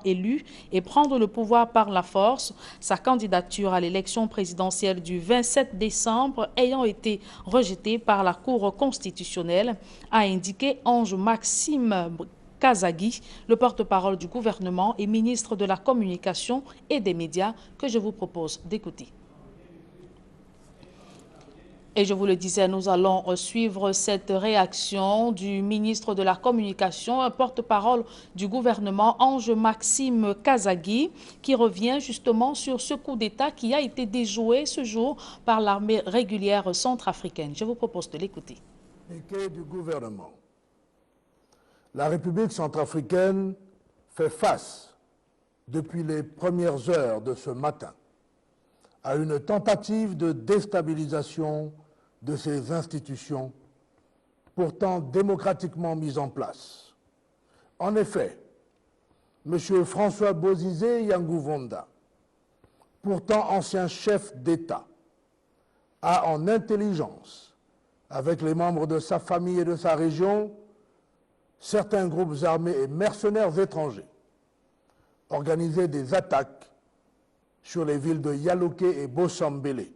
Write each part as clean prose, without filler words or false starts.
élu et prendre le pouvoir par la force. Sa candidature à l'élection présidentielle du 27 décembre ayant été rejetée par la Cour constitutionnelle, a indiqué Ange Maxime Kazagui, le porte-parole du gouvernement et ministre de la Communication et des Médias, que je vous propose d'écouter. Et je vous le disais, nous allons suivre cette réaction du ministre de la Communication, porte-parole du gouvernement, Ange Maxime Kazagui, qui revient justement sur ce coup d'État qui a été déjoué ce jour par l'armée régulière centrafricaine. Je vous propose de l'écouter. Du gouvernement. La République centrafricaine fait face, depuis les premières heures de ce matin, à une tentative de déstabilisation de ces institutions pourtant démocratiquement mises en place. En effet, M. François Bozizé Yangouvonda, pourtant ancien chef d'État, a en intelligence, avec les membres de sa famille et de sa région, certains groupes armés et mercenaires étrangers, organisé des attaques sur les villes de Yaloké et Bossambélé,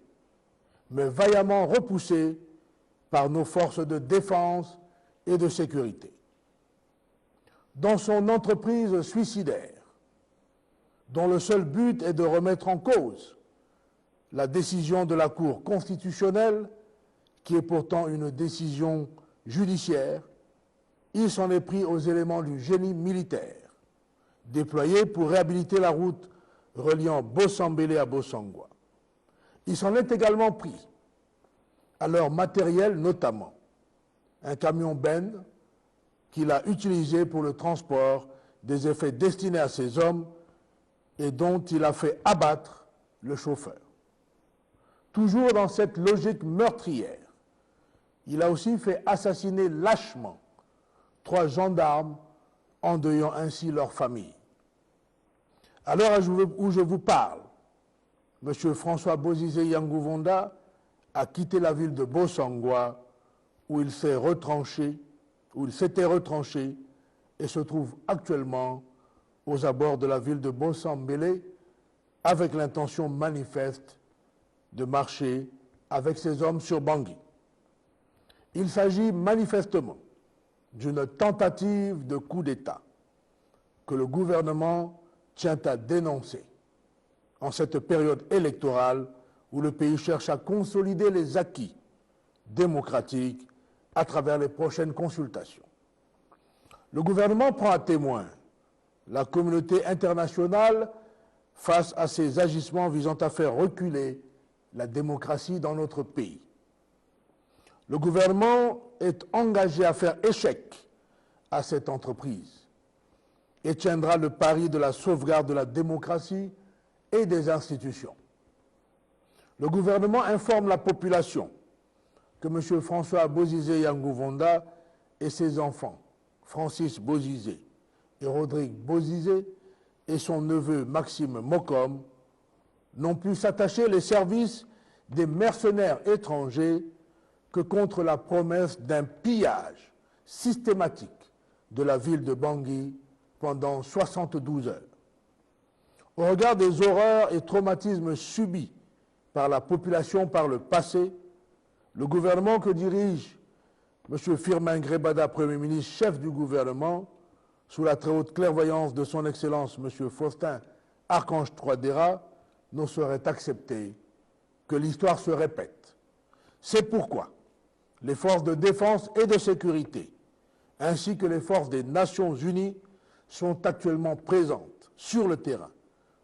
mais vaillamment repoussés par nos forces de défense et de sécurité. Dans son entreprise suicidaire, dont le seul but est de remettre en cause la décision de la Cour constitutionnelle, qui est pourtant une décision judiciaire, il s'en est pris aux éléments du génie militaire, déployés pour réhabiliter la route reliant Bossambélé à Bossangwa. Il s'en est également pris à leur matériel, notamment un camion Ben qu'il a utilisé pour le transport des effets destinés à ces hommes et dont il a fait abattre le chauffeur. Toujours dans cette logique meurtrière, il a aussi fait assassiner lâchement 3 gendarmes, endeuillant ainsi leur famille. À l'heure où je vous parle, M. François Bozizé Yangouvonda a quitté la ville de Bossangwa où il s'était retranché et se trouve actuellement aux abords de la ville de Bossambélé avec l'intention manifeste de marcher avec ses hommes sur Bangui. Il s'agit manifestement d'une tentative de coup d'État que le gouvernement tient à dénoncer en cette période électorale où le pays cherche à consolider les acquis démocratiques à travers les prochaines consultations. Le gouvernement prend à témoin la communauté internationale face à ces agissements visant à faire reculer la démocratie dans notre pays. Le gouvernement est engagé à faire échec à cette entreprise et tiendra le pari de la sauvegarde de la démocratie et des institutions. Le gouvernement informe la population que M. François Bozizé Yangouvonda et ses enfants, Francis Bozizé et Rodrigue Bozizé, et son neveu Maxime Mokom, n'ont pu s'attacher les services des mercenaires étrangers que contre la promesse d'un pillage systématique de la ville de Bangui pendant 72 heures. Au regard des horreurs et traumatismes subis par la population par le passé, le gouvernement que dirige M. Firmin Grebada, Premier ministre, chef du gouvernement, sous la très haute clairvoyance de son Excellence M. Faustin Archange Touadéra, ne saurait accepter que l'histoire se répète. C'est pourquoi les forces de défense et de sécurité, ainsi que les forces des Nations Unies, sont actuellement présentes sur le terrain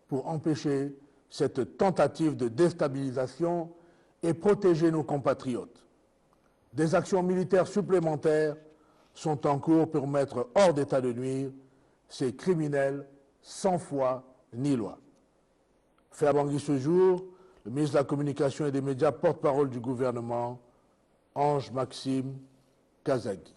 pour empêcher cette tentative de déstabilisation et protéger nos compatriotes. Des actions militaires supplémentaires sont en cours pour mettre hors d'état de nuire ces criminels sans foi ni loi. Fait à Bangui ce jour, le ministre de la Communication et des Médias, porte-parole du gouvernement, Ange Maxime Kazagui.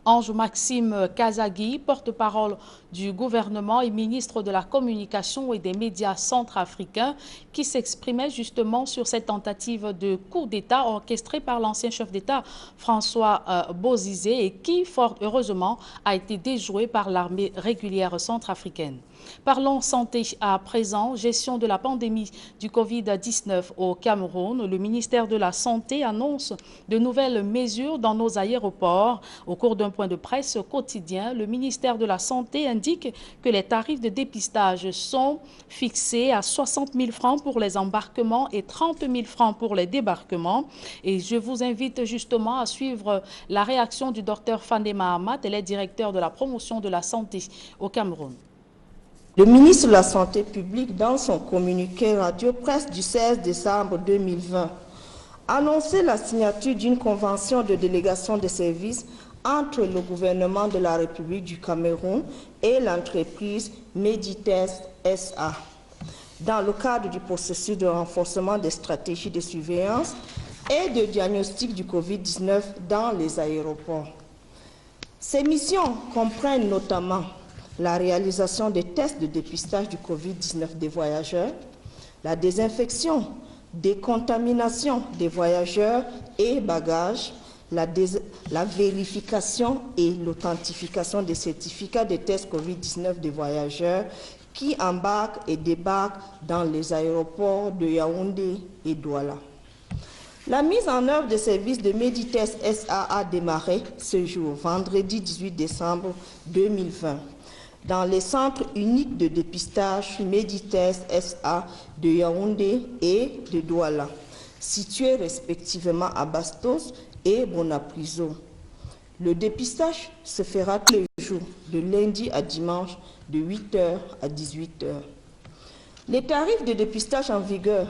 Ange Maxime Kazagui, porte-parole du gouvernement et ministre de la Communication et des médias centrafricains qui s'exprimait justement sur cette tentative de coup d'État orchestrée par l'ancien chef d'État François Bozizé et qui, fort heureusement, a été déjoué par l'armée régulière centrafricaine. Parlons santé à présent, gestion de la pandémie du Covid-19 au Cameroun. Le ministère de la Santé annonce de nouvelles mesures dans nos aéroports. Au cours d'un point de presse quotidien, le ministère de la Santé indique que les tarifs de dépistage sont fixés à 60 000 francs pour les embarquements et 30 000 francs pour les débarquements. Et je vous invite justement à suivre la réaction du docteur Fandé Mahamat, elle est directeur de la promotion de la santé au Cameroun. Le ministre de la Santé publique, dans son communiqué radio-presse du 16 décembre 2020, a annoncé la signature d'une convention de délégation de services entre le gouvernement de la République du Cameroun et l'entreprise Meditest SA, dans le cadre du processus de renforcement des stratégies de surveillance et de diagnostic du Covid-19 dans les aéroports. Ces missions comprennent notamment la réalisation des tests de dépistage du Covid-19 des voyageurs, la désinfection, décontamination des voyageurs et bagages, la vérification et l'authentification des certificats de tests Covid-19 des voyageurs qui embarquent et débarquent dans les aéroports de Yaoundé et Douala. La mise en œuvre des services de Meditest SA a démarré ce jour, vendredi 18 décembre 2020. Dans les centres uniques de dépistage Meditest SA de Yaoundé et de Douala, situés respectivement à Bastos et Bonapriso. Le dépistage se fera tous les jours, de lundi à dimanche, de 8h à 18h. Les tarifs de dépistage en vigueur,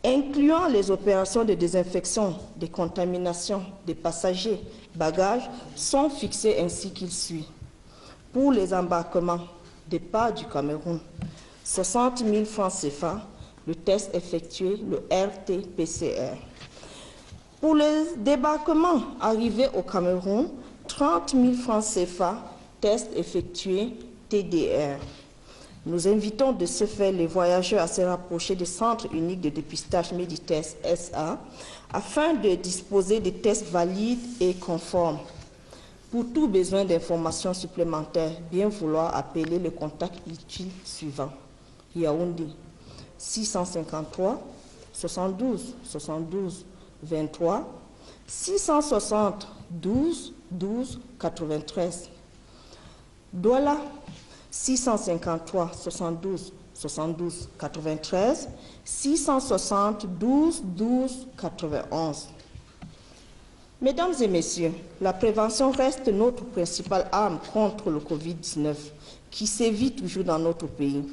incluant les opérations de désinfection, de contamination des passagers, bagages, sont fixés ainsi qu'il suit. Pour les embarquements, départ du Cameroun, 60 000 francs CFA, le test effectué, le RT-PCR. Pour les débarquements arrivés au Cameroun, 30 000 francs CFA, test effectué, TDR. Nous invitons de ce fait les voyageurs à se rapprocher des centres uniques de dépistage Meditest SA afin de disposer de tests valides et conformes. Pour tout besoin d'informations supplémentaires, bien vouloir appeler le contact utile suivant. Yaoundé 653 72 72 23 660 12 12 93. Douala 653 72 72 93 660 12 12 91. Mesdames et messieurs, la prévention reste notre principale arme contre le Covid-19 qui sévit toujours dans notre pays.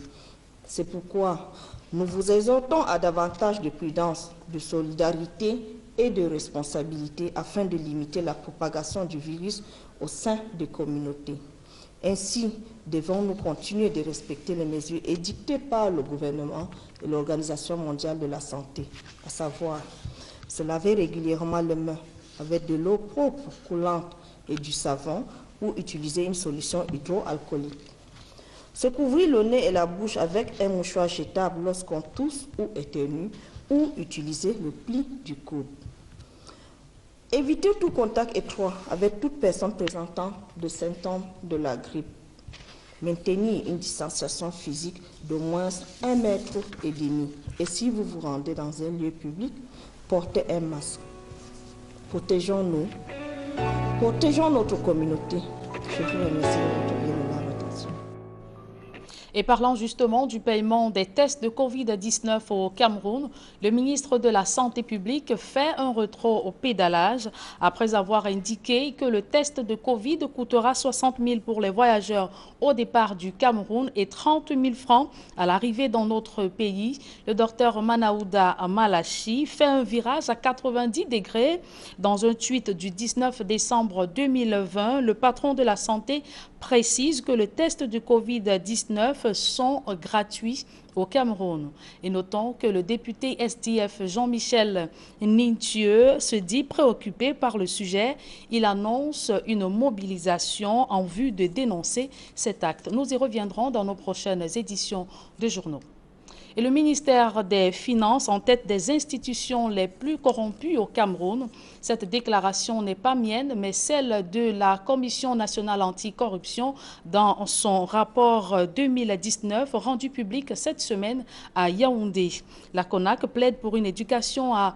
C'est pourquoi nous vous exhortons à davantage de prudence, de solidarité et de responsabilité afin de limiter la propagation du virus au sein des communautés. Ainsi, devons-nous continuer de respecter les mesures édictées par le gouvernement et l'Organisation mondiale de la santé, à savoir se laver régulièrement les mains avec de l'eau propre, coulante et du savon ou utiliser une solution hydroalcoolique. Se couvrir le nez et la bouche avec un mouchoir jetable lorsqu'on tousse ou éternue ou utiliser le pli du coude. Éviter tout contact étroit avec toute personne présentant des symptômes de la grippe. Maintenir une distanciation physique d'au moins 1,5 mètre. Et si vous vous rendez dans un lieu public, portez un masque. Protégeons-nous, protégeons notre communauté. Je vous remercie de votre bien et attention. Et parlant justement du paiement des tests de Covid-19 au Cameroun, le ministre de la Santé publique fait un retour au pédalage après avoir indiqué que le test de Covid coûtera 60 000 pour les voyageurs au départ du Cameroun et 30 000 francs à l'arrivée dans notre pays. Le docteur Manaouda Malachi fait un virage à 90 degrés. Dans un tweet du 19 décembre 2020, le patron de la santé précise que le test de Covid-19 2019 sont gratuits au Cameroun. Et notons que le député SDF Jean-Michel Nintieux se dit préoccupé par le sujet. Il annonce une mobilisation en vue de dénoncer cet acte. Nous y reviendrons dans nos prochaines éditions de journaux. Et le ministère des Finances en tête des institutions les plus corrompues au Cameroun. Cette déclaration n'est pas mienne, mais celle de la Commission nationale anticorruption dans son rapport 2019 rendu public cette semaine à Yaoundé. La CONAC plaide pour une éducation à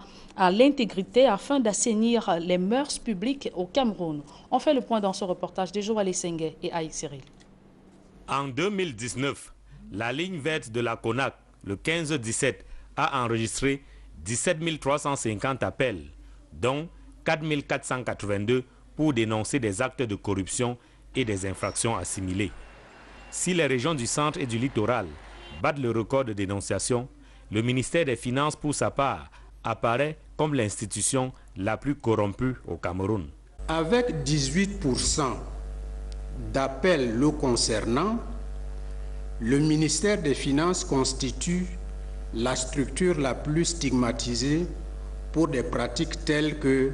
l'intégrité afin d'assainir les mœurs publiques au Cameroun. On fait le point dans ce reportage de Joël Essengue et Aïk Cyril. En 2019, la ligne verte de la CONAC, le 15-17, a enregistré 17 350 appels, dont 4 482 pour dénoncer des actes de corruption et des infractions assimilées. Si les régions du centre et du littoral battent le record de dénonciation, le ministère des Finances, pour sa part, apparaît comme l'institution la plus corrompue au Cameroun. Avec 18% d'appels le concernant, le ministère des Finances constitue la structure la plus stigmatisée pour des pratiques telles que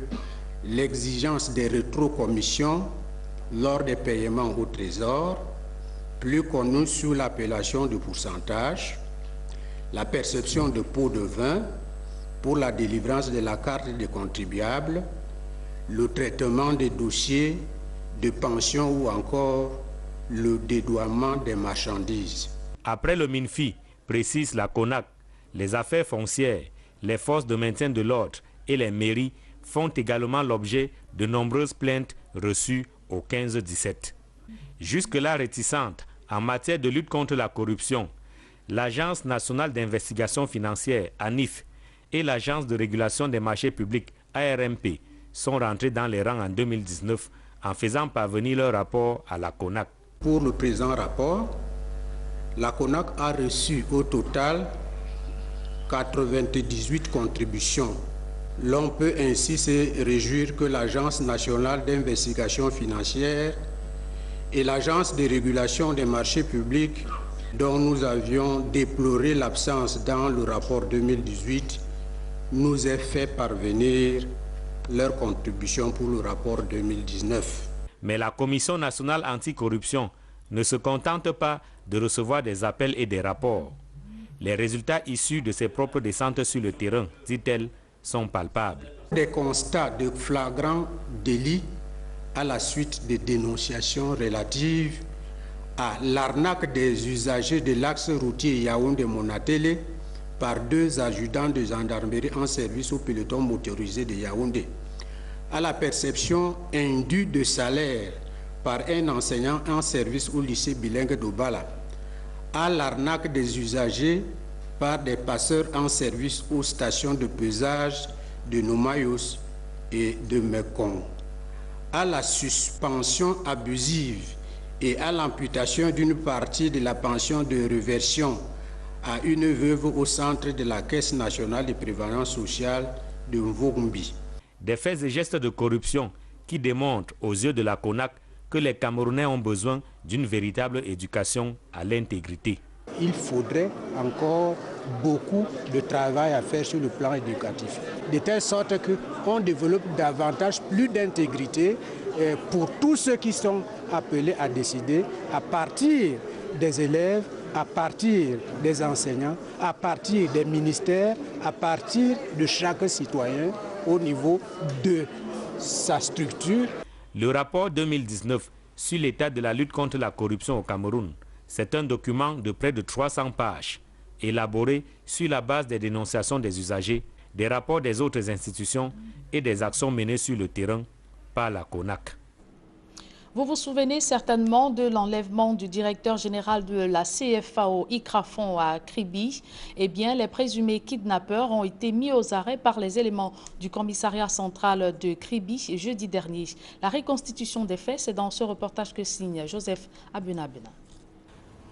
l'exigence des rétrocommissions lors des paiements au trésor, plus connue sous l'appellation de pourcentage, la perception de pots de vin pour la délivrance de la carte des contribuables, le traitement des dossiers de pension ou encore le dédouanement des marchandises. Après le MINFI, précise la CONAC, les affaires foncières, les forces de maintien de l'ordre et les mairies font également l'objet de nombreuses plaintes reçues au 15-17. Jusque-là réticente en matière de lutte contre la corruption, l'Agence nationale d'investigation financière, ANIF, et l'Agence de régulation des marchés publics, ARMP, sont rentrés dans les rangs en 2019 en faisant parvenir leur rapport à la CONAC. Pour le présent rapport, la CONAC a reçu au total 98 contributions. L'on peut ainsi se réjouir que l'Agence nationale d'investigation financière et l'Agence de régulation des marchés publics, dont nous avions déploré l'absence dans le rapport 2018, nous aient fait parvenir leurs contributions pour le rapport 2019. Mais la Commission nationale anticorruption ne se contente pas de recevoir des appels et des rapports. Les résultats issus de ses propres descentes sur le terrain, dit-elle, sont palpables. Des constats de flagrants délits à la suite des dénonciations relatives à l'arnaque des usagers de l'axe routier Yaoundé-Monatélé par 2 adjudants de gendarmerie en service au peloton motorisé de Yaoundé, à la perception indue de salaire par un enseignant en service au lycée bilingue d'Obala, à l'arnaque des usagers par des passeurs en service aux stations de pesage de Nomayos et de Mekong, à la suspension abusive et à l'amputation d'une partie de la pension de réversion à une veuve au centre de la Caisse nationale de prévoyance sociale de Mvogumbi. Des faits et gestes de corruption qui démontrent aux yeux de la CONAC que les Camerounais ont besoin d'une véritable éducation à l'intégrité. Il faudrait encore beaucoup de travail à faire sur le plan éducatif, de telle sorte qu'on développe davantage plus d'intégrité pour tous ceux qui sont appelés à décider à partir des élèves, à partir des enseignants, à partir des ministères, à partir de chaque citoyen au niveau de sa structure. Le rapport 2019 sur l'état de la lutte contre la corruption au Cameroun, c'est un document de près de 300 pages, élaboré sur la base des dénonciations des usagers, des rapports des autres institutions et des actions menées sur le terrain par la CONAC. Vous vous souvenez certainement de l'enlèvement du directeur général de la CFAO, Ikrafon, à Kribi. Eh bien, les présumés kidnappeurs ont été mis aux arrêts par les éléments du commissariat central de Kribi jeudi dernier. La reconstitution des faits, c'est dans ce reportage que signe Joseph Abunabena.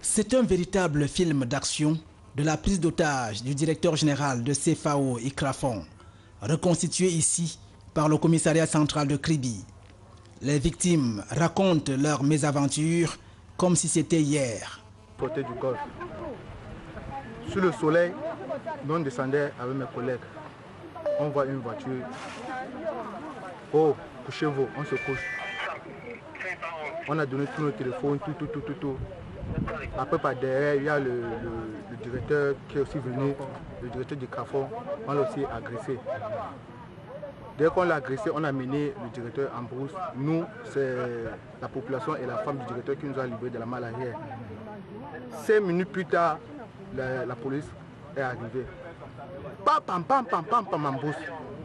C'est un véritable film d'action de la prise d'otage du directeur général de CFAO, Ikrafon, reconstitué ici par le commissariat central de Kribi. Les victimes racontent leur mésaventure comme si c'était hier. sortais du golf. Sur le soleil, nous on descendait avec mes collègues. On voit une voiture. Oh, couchez-vous, on se couche. On a donné tous nos téléphones, tout. Après, par derrière, il y a le directeur qui est aussi venu, le directeur du CAFON, on l'a aussi agressé. Dès qu'on l'a agressé, on a mené le directeur en brousse. Nous, c'est la population et la femme du directeur qui nous a libérés de la malle arrière. 5 minutes plus tard, la police est arrivée. Pam, en brousse.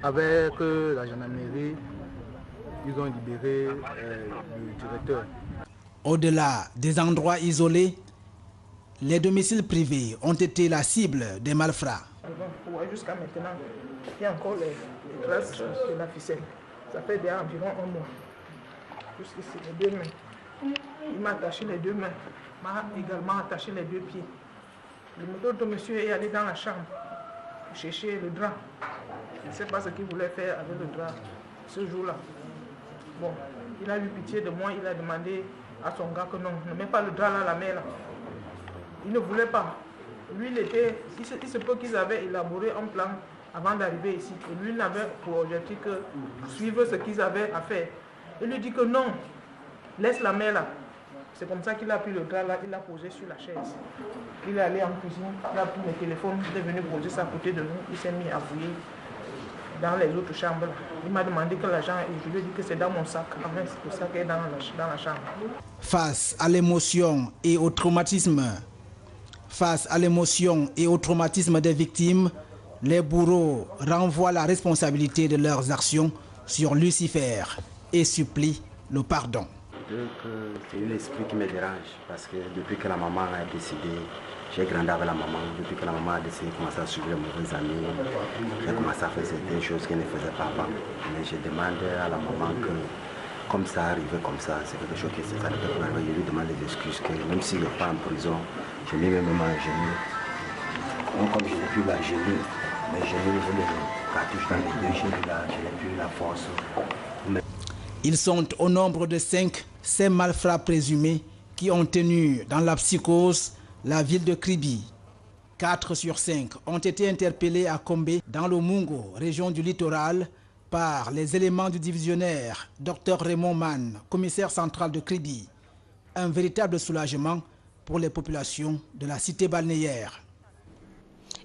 Avec la gendarmerie, ils ont libéré le directeur. Au-delà des endroits isolés, les domiciles privés ont été la cible des malfrats. Jusqu'à maintenant, il y a encore les traces de la ficelle. Ça fait déjà environ 1 mois. Jusqu'ici, les 2 mains. Il m'a attaché les 2 mains. Il m'a également attaché les 2 pieds. Le moteur de monsieur est allé dans la chambre chercher le drap. Je ne sais pas ce qu'il voulait faire avec le drap ce jour-là. Bon, il a eu pitié de moi, il a demandé à son gars que non, ne mets pas le drap là, la main là. Il ne voulait pas. Lui, il se peut qu'ils avaient élaboré un plan avant d'arriver ici. Et lui n'avait pour objectif que suivre ce qu'ils avaient à faire. Il lui dit que non, laisse la main là. C'est comme ça qu'il a pris le drap là, il l'a posé sur la chaise. Il est allé en cuisine, il a pris le téléphone, il est venu poser ça à côté de nous, il s'est mis à fouiller dans les autres chambres là. Il m'a demandé que l'argent, et je lui ai dit que c'est dans mon sac, enfin le sac est dans la chambre. Face à l'émotion et au traumatisme, des victimes, les bourreaux renvoient la responsabilité de leurs actions sur Lucifer et supplient le pardon. C'est l'esprit qui me dérange parce que depuis que la maman a décidé, j'ai grandi avec la maman. Depuis que la maman a décidé de commencer à suivre les mauvais amis, j'ai commencé à faire certaines choses qu'elle ne faisait pas avant. Mais je demande à la maman que, comme ça arrivait comme ça, c'est quelque chose qui ça ne peut pas arriver. Je lui demande des excuses que même s'il n'est pas en prison, je mets même à genoux. Comme je n'ai plus la genoux, mes genoux, je les cartouche dans les 2 genoux là, je n'ai plus la force. Ils sont au nombre de 5, ces malfrats présumés qui ont tenu dans la psychose la ville de Kribi. 4 sur 5 ont été interpellés à Kombe, dans le Mungo, région du littoral, par les éléments du divisionnaire Dr Raymond Mann, commissaire central de Kribi. Un véritable soulagement pour les populations de la cité balnéaire.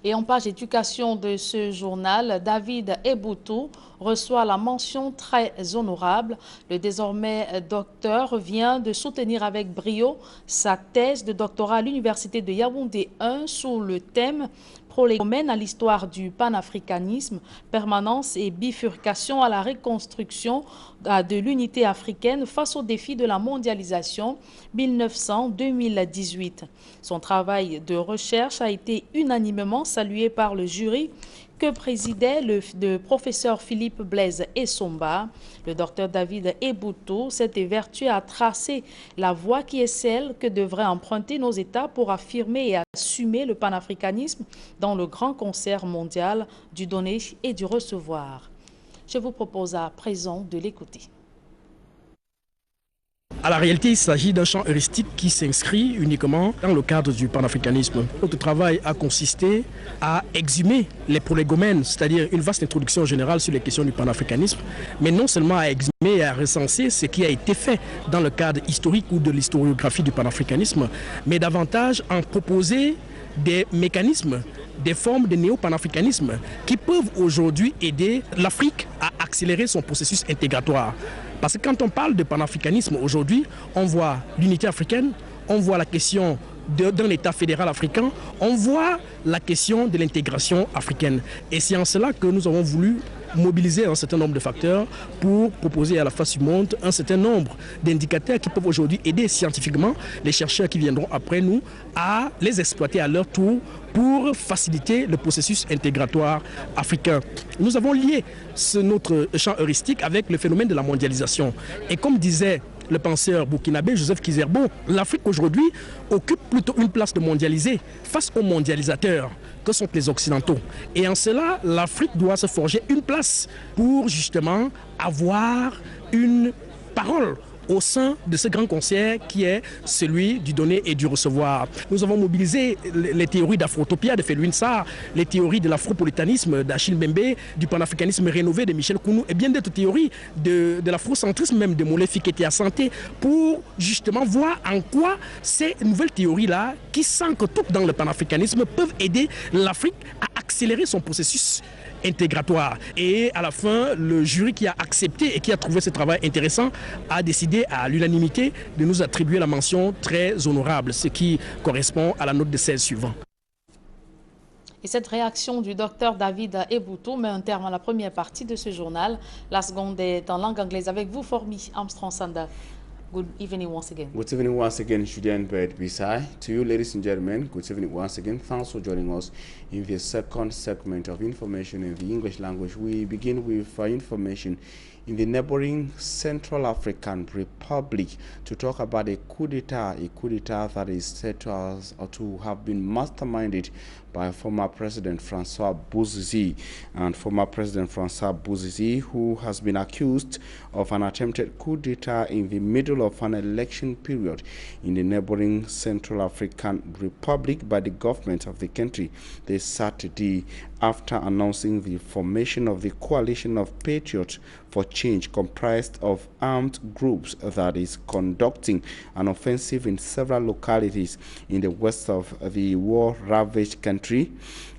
Et en page éducation de ce journal, David Eboutou reçoit la mention très honorable. Le désormais docteur vient de soutenir avec brio sa thèse de doctorat à l'université de Yaoundé 1 sous le thème Prolégomène à l'histoire du panafricanisme, permanence et bifurcation à la reconstruction de l'unité africaine face aux défis de la mondialisation 1900-2018. Son travail de recherche a été unanimement salué par le jury que présidait le professeur Philippe Blaise Essomba. Le docteur David Eboutou s'est évertué à tracer la voie qui est celle que devraient emprunter nos États pour affirmer et assumer le panafricanisme dans le grand concert mondial du donner et du recevoir. Je vous propose à présent de l'écouter. À la réalité, il s'agit d'un champ heuristique qui s'inscrit uniquement dans le cadre du panafricanisme. Notre travail a consisté à exhumer les prolégomènes, c'est-à-dire une vaste introduction générale sur les questions du panafricanisme, mais non seulement à exhumer et à recenser ce qui a été fait dans le cadre historique ou de l'historiographie du panafricanisme, mais davantage en proposer des mécanismes, des formes de néo-panafricanisme qui peuvent aujourd'hui aider l'Afrique à accélérer son processus intégratoire. Parce que quand on parle de panafricanisme aujourd'hui, on voit l'unité africaine, on voit la question d'un État fédéral africain, on voit la question de l'intégration africaine. Et c'est en cela que nous avons voulu mobiliser un certain nombre de facteurs pour proposer à la face du monde un certain nombre d'indicateurs qui peuvent aujourd'hui aider scientifiquement les chercheurs qui viendront après nous à les exploiter à leur tour pour faciliter le processus intégratoire africain. Nous avons lié notre champ heuristique avec le phénomène de la mondialisation. Et comme disait le penseur burkinabé Joseph Kizerbo, l'Afrique aujourd'hui occupe plutôt une place de mondialisé face aux mondialisateurs que sont les Occidentaux. Et en cela, l'Afrique doit se forger une place pour justement avoir une parole au sein de ce grand concert qui est celui du donner et du recevoir. Nous avons mobilisé les théories d'Afrotopia de Felwine Sarr, les théories de l'afropolitanisme d'Achille Mbembe, du panafricanisme rénové de Michel Kounou et bien d'autres théories de l'afrocentrisme même de Mole Fikete Asante pour justement voir en quoi ces nouvelles théories-là, qui s'ancrent toutes dans le panafricanisme, peuvent aider l'Afrique à accélérer son processus intégratoire. Et à la fin, le jury qui a accepté et qui a trouvé ce travail intéressant a décidé à l'unanimité de nous attribuer la mention très honorable, ce qui correspond à la note de 16 suivant. Et cette réaction du docteur David Eboutou met un terme à la première partie de ce journal. La seconde est en langue anglaise avec vous, Formi Armstrong Sanda. Good evening once again. Good evening once again, Julian Bird Bisai. To you, ladies and gentlemen, good evening once again. Thanks for joining us in the second segment of information in the English language. We begin with information in the neighboring Central African Republic to talk about a coup d'etat that is said to have been masterminded by former President Francois Bozize. And former President Francois Bozize, who has been accused of an attempted coup d'etat in the middle of an election period in the neighboring Central African Republic by the government of the country this Saturday, after announcing the formation of the Coalition of Patriots for Change, comprised of armed groups that is conducting an offensive in several localities in the west of the war-ravaged country.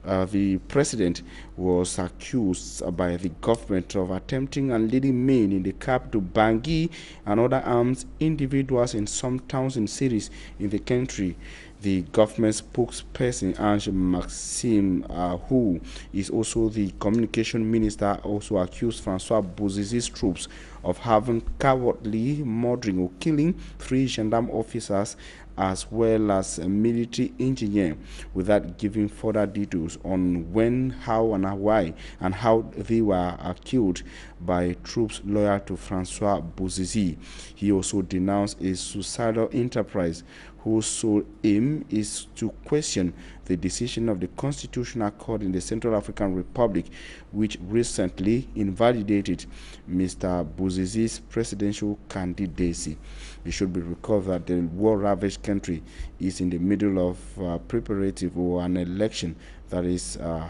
The president was accused by the government of attempting and leading men in the capital Bangui and other armed individuals in some towns and cities in the country. The government spokesperson, Ange Maxime, who is also the communication minister, also accused Francois Bozize's troops of having cowardly murdering or killing 3 gendarme officers as well as a military engineer, without giving further details on when, how, and why, and how they were killed by troops loyal to Francois Bozize. He also denounced a suicidal enterprise whose sole aim is to question the decision of the Constitutional Court in the Central African Republic, which recently invalidated Mr. Bozize's presidential candidacy. It should be recalled that the war-ravaged country is in the middle of preparative or an election that is a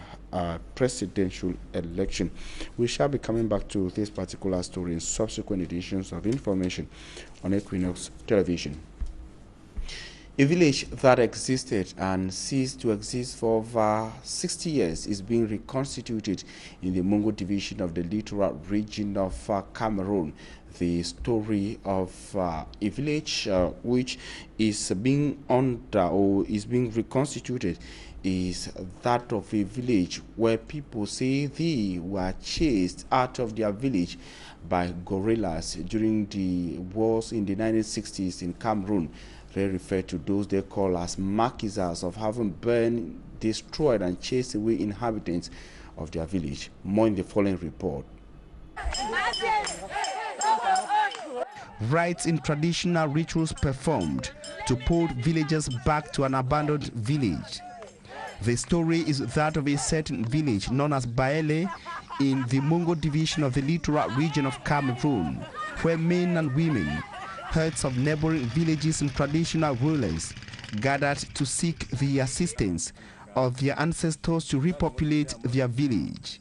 presidential election. We shall be coming back to this particular story in subsequent editions of information on Equinox Television. A village that existed and ceased to exist for over 60 years is being reconstituted in the Mungo division of the littoral region of Cameroon. The story of a village which is being reconstituted is that of a village where people say they were chased out of their village by guerrillas during the wars in the 1960s in Cameroon. They refer to those they call as maquisards of having burned, destroyed, and chased away inhabitants of their village. More in the following report. Rites in traditional rituals performed to pull villagers back to an abandoned village. The story is that of a certain village known as Baele in the Mungo division of the littoral region of Cameroon, where men and women, herds of neighboring villages and traditional rulers gathered to seek the assistance of their ancestors to repopulate their village.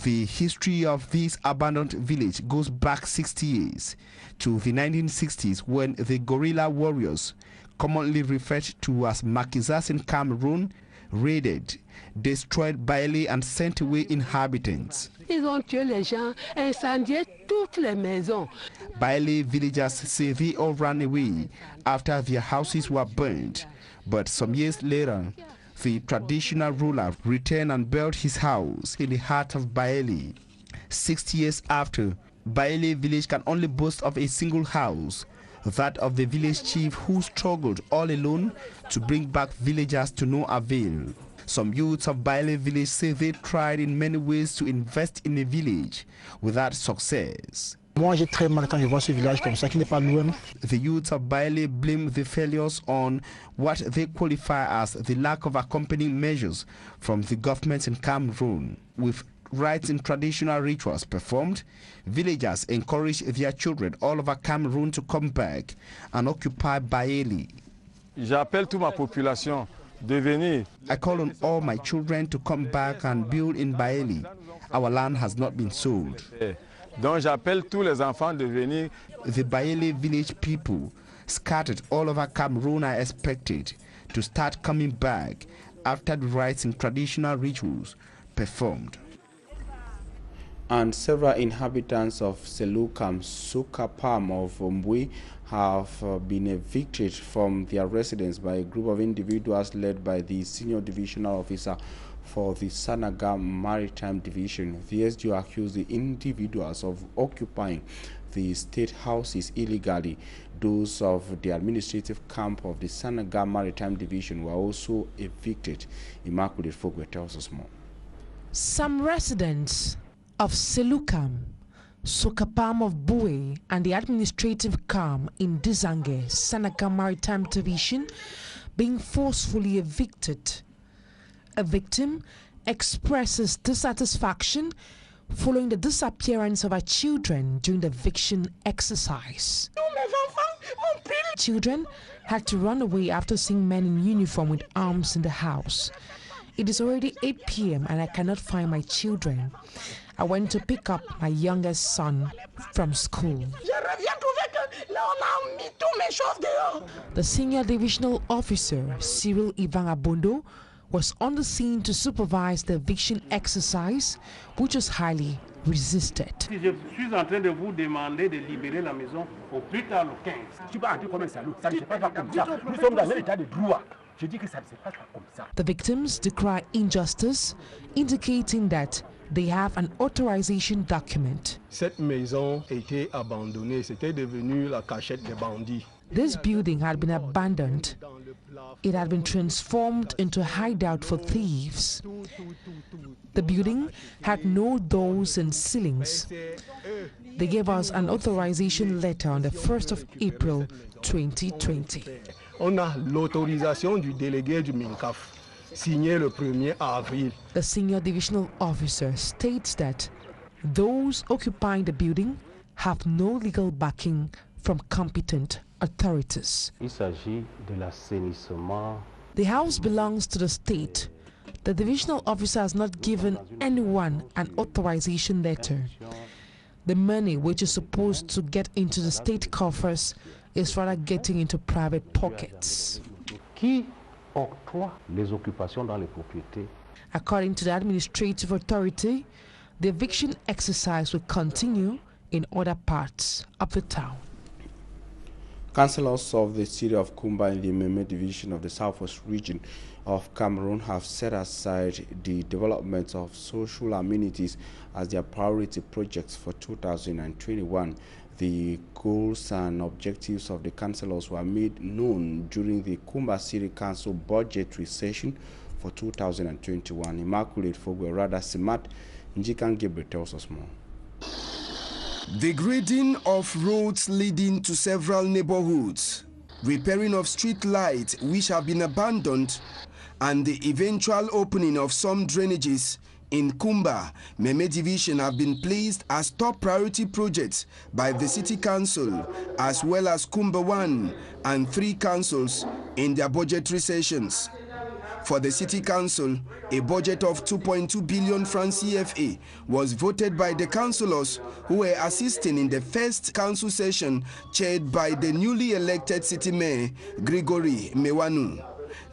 The history of this abandoned village goes back 60 years to the 1960s, when the guerrilla warriors, commonly referred to as maquisards in Cameroon, raided, destroyed Baile and sent away inhabitants. Ils ont tué les gens, incendié toutes les maisons. Baile villagers say they all ran away after their houses were burned, but some years later, the traditional ruler returned and built his house in the heart of Baile. 60 years after, Baile village can only boast of a single house, that of the village chief, who struggled all alone to bring back villagers to no avail. Some youths of Baile village say they tried in many ways to invest in a village without success. Moi, j'ai très mal quand je vois ce village comme ça qui n'est pas loin. The youths of Baile blame the failures on what they qualify as the lack of accompanying measures from the government in Cameroon. With rites and traditional rituals performed, villagers encourage their children all over Cameroon to come back and occupy Baile. J'appelle toute ma population de venir. I call on all my children to come back and build in Baile. Our land has not been sold. Donc j'appelle tous les enfants de venir. The Baile village people scattered all over Cameroon are expected to start coming back after the rites and traditional rituals performed. And several inhabitants of Selukam, Sukapam of Mbui have been evicted from their residence by a group of individuals led by the senior divisional officer for the Sanaga Maritime Division. The SDO accused the individuals of occupying the state houses illegally. Those of the administrative camp of the Sanaga Maritime Division were also evicted. Immaculate Fogwe tells us more. Some residents of Selukam, Sukapam of Bue, and the administrative camp in Dizange, Sanaga Maritime Division, being forcefully evicted. A victim expresses dissatisfaction following the disappearance of her children during the eviction exercise. Children had to run away after seeing men in uniform with arms in the house. It is already 8 p.m. and I cannot find my children. I went to pick up my youngest son from school. The senior divisional officer, Cyril Ivan Abondo, was on the scene to supervise the eviction exercise, which was highly resisted. Je suis en train de vous demander de libérer la maison au plus tard le 15. Tu vas entrer comme un salaud, ça ne se passe pas comme ça. Nous sommes dans un état de droit. Je dis que ça ne se passe pas comme ça. The victims decry injustice, indicating that they have an authorization document. Cette maison a été abandonnée, c'était devenu la cachette des bandits. This building had been abandoned. It had been transformed into a hideout for thieves. The building had no doors and ceilings. They gave us an authorization letter on the 1st of April 2020. On a l'autorisation du délégué du MINCAF, signé le 1er avril. The senior divisional officer states that those occupying the building have no legal backing from competent authorities. Il s'agit de l'assainissement. The house belongs to the state. The divisional officer has not given anyone an authorization letter. The money which is supposed to get into the state coffers is rather getting into private pockets. Qui octroie les occupations dans les propriétés? According to the administrative authority, the eviction exercise will continue in other parts of the town. Councillors of the city of Kumba in the Meme division of the Southwest region of Cameroon have set aside the development of social amenities as their priority projects for 2021. The goals and objectives of the councillors were made known during the Kumba City Council budgetary session for 2021. Immaculate Fogwe Rada Simat Njikan Gebre tells us more. The grading of roads leading to several neighborhoods, repairing of street lights which have been abandoned, and the eventual opening of some drainages in Kumba, Meme Division have been placed as top priority projects by the City Council, as well as Kumba 1 and 3 councils in their budgetary sessions. For the City Council, a budget of 2.2 billion francs CFA was voted by the councillors who were assisting in the first council session chaired by the newly elected city mayor, Gregory Mewanu.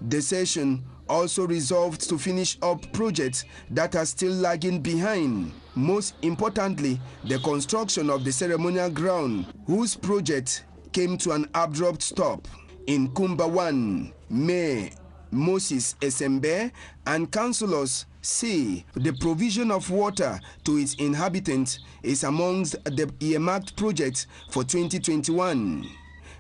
The session also resolved to finish up projects that are still lagging behind. Most importantly, the construction of the ceremonial ground, whose project came to an abrupt stop. In Kumba 1, Mayor Moses Esembe and councillors say the provision of water to its inhabitants is amongst the earmarked projects for 2021.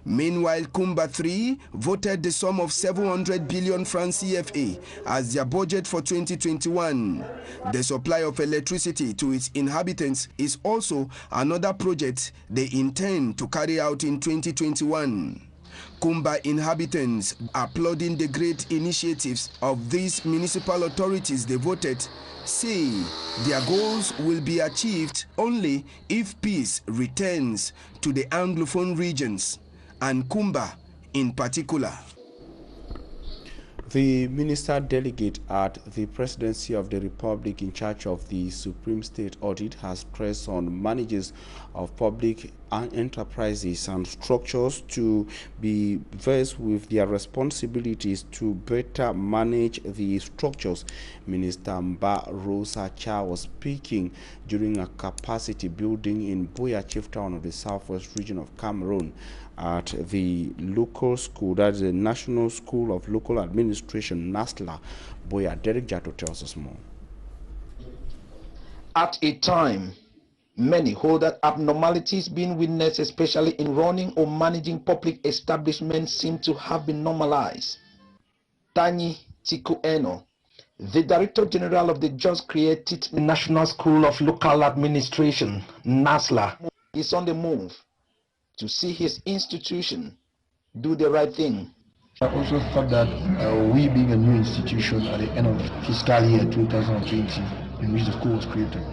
Meanwhile, Kumba 3 voted the sum of 700 billion francs CFA as their budget for 2021. The supply of electricity to its inhabitants is also another project they intend to carry out in 2021. Kumba inhabitants applauding the great initiatives of these municipal authorities they voted say their goals will be achieved only if peace returns to the Anglophone regions, and Kumba in particular. The minister delegate at the Presidency of the Republic in charge of the Supreme State Audit has pressed on managers of public enterprises and structures to be versed with their responsibilities to better manage the structures. Minister Mba Rosa Cha was speaking during a capacity building in Buea Chieftown of the Southwest region of Cameroon at the local school, that is the National School of Local Administration, NASLA. Buea, Derek Jato tells us more. At a time, many hold that abnormalities being witnessed, especially in running or managing public establishments, seem to have been normalized. Tani Tikueno, the Director General of the just created National School of Local Administration, NASLA, is on the move to see his institution do the right thing. I also thought that we being a new institution at the end of fiscal year 2020, in which the school was created,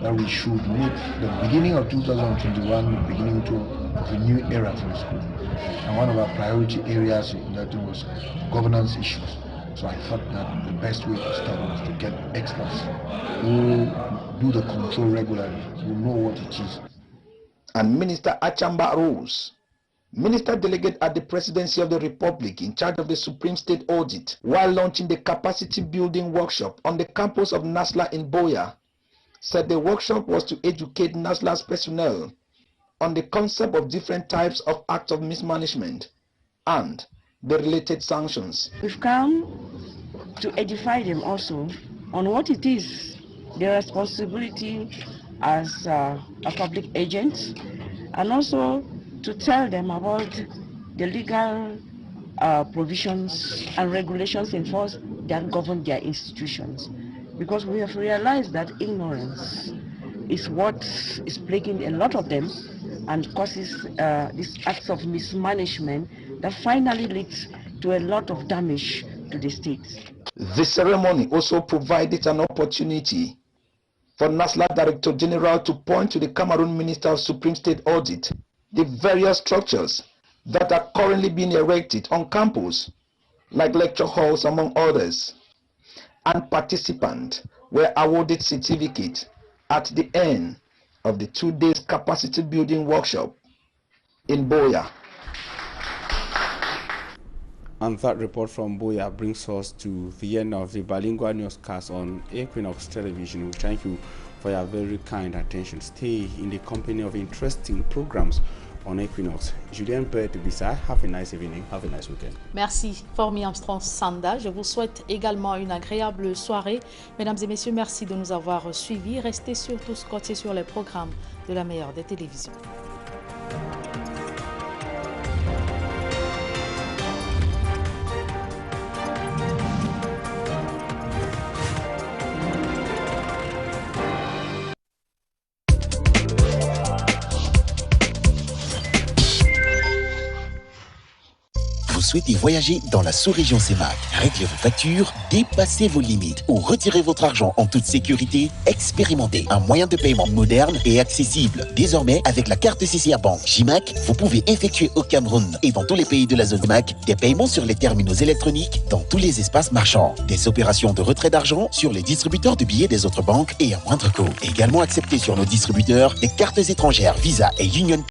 that we should make the beginning of 2021 the beginning of a new era for the school. And one of our priority areas in that was governance issues. So I thought that the best way to start was to get experts who do the control regularly, who know what it is. And Minister Achamba Rose, Minister Delegate at the Presidency of the Republic in charge of the Supreme State Audit, while launching the capacity building workshop on the campus of NASLA in Buea, said the workshop was to educate NASLA's personnel on the concept of different types of acts of mismanagement and the related sanctions. We've come to edify them also on what it is, their responsibility as a public agent, and also to tell them about the legal provisions and regulations enforced that govern their institutions. Because we have realized that ignorance is what is plaguing a lot of them and causes these acts of mismanagement that finally leads to a lot of damage to the state. The ceremony also provided an opportunity for NASLA Director General to point to the Cameroon Minister of Supreme State Audit the various structures that are currently being erected on campus, like lecture halls among others, and participants were awarded certificates at the end of the 2 days capacity building workshop in Buea. And that report from Buea brings us to the end of the bilingual newscast on Equinox Television. We thank you for your very kind attention. Stay in the company of interesting programs on Equinox. Julien Bert-Bissay, have a nice evening, have a nice weekend. Merci, Formi Armstrong Sanda. Je vous souhaite également une agréable soirée. Mesdames et messieurs, merci de nous avoir suivis. Restez surtout scotchés sur les programmes de la meilleure des télévisions. Vous souhaitez voyager dans la sous-région CEMAC, régler vos factures, dépasser vos limites ou retirer votre argent en toute sécurité, expérimentez un moyen de paiement moderne et accessible. Désormais, avec la carte CCR Bank JIMAC, vous pouvez effectuer au Cameroun et dans tous les pays de la zone JIMAC des paiements sur les terminaux électroniques dans tous les espaces marchands. Des opérations de retrait d'argent sur les distributeurs de billets des autres banques et à moindre coût. Également accepté sur nos distributeurs des cartes étrangères Visa et Union Pay